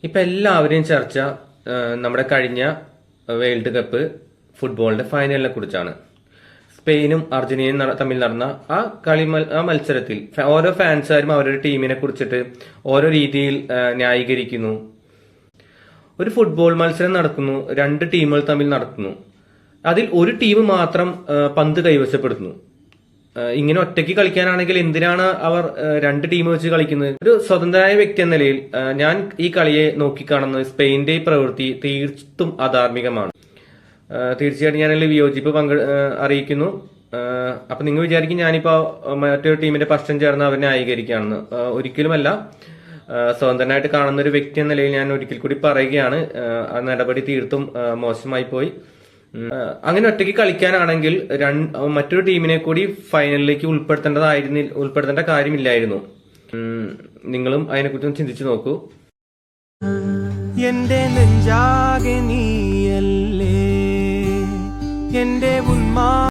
ഇപ്പൊ എല്ലാവരെയും ചർച്ച നമ്മുടെ കഴിഞ്ഞ വേൾഡ് കപ്പ് ഫുട്ബോളിന്റെ ഫൈനലിനെ കുറിച്ചാണ്. സ്പെയിനും അർജന്റീനയും തമ്മിൽ നടന്ന ആ മത്സരത്തിൽ ഓരോ ഫാൻസുകാരും അവരുടെ ടീമിനെ കുറിച്ചിട്ട് ഓരോ രീതിയിൽ ന്യായീകരിക്കുന്നു. ഒരു ഫുട്ബോൾ മത്സരം നടക്കുന്നു, രണ്ട് ടീമുകൾ തമ്മിൽ നടക്കുന്നു, അതിൽ ഒരു ടീം മാത്രം പന്ത് കൈവശപ്പെടുത്തുന്നു. ഇങ്ങനെ ഒറ്റയ്ക്ക് കളിക്കാനാണെങ്കിൽ എന്തിനാണ് അവർ രണ്ട് ടീം വെച്ച് കളിക്കുന്നത്? ഒരു സ്വതന്ത്രനായ വ്യക്തി എന്ന നിലയിൽ ഞാൻ ഈ കളിയെ നോക്കിക്കാണുന്നത് സ്പെയിന്റെ പ്രവൃത്തി തീർത്തും അധാർമികമാണ്. തീർച്ചയായിട്ടും ഞാൻ അതിൽ വിയോജിപ്പ് അറിയിക്കുന്നു. അപ്പൊ നിങ്ങൾ വിചാരിക്കും ഞാനിപ്പോ മറ്റൊരു ടീമിന്റെ പക്ഷം ചേർന്ന് അവരെ ന്യായീകരിക്കുകയാണെന്ന്. ഒരിക്കലുമല്ല. സ്വതന്ത്രനായിട്ട് കാണുന്ന ഒരു വ്യക്തി എന്ന നിലയിൽ ഞാൻ ഒരിക്കൽ കൂടി പറയുകയാണ്, ആ നടപടി തീർത്തും മോശമായി പോയി. അങ്ങനെ ഒറ്റയ്ക്ക് കളിക്കാനാണെങ്കിൽ മറ്റൊരു ടീമിനെ കൂടി ഫൈനലിലേക്ക് ഉൾപ്പെടുത്തേണ്ട കാര്യമില്ലായിരുന്നു. നിങ്ങളും അതിനെക്കുറിച്ച് ചിന്തിച്ചു നോക്കൂ. എന്റെ നെഞ്ചാകെ നീയല്ലേ, എന്റെ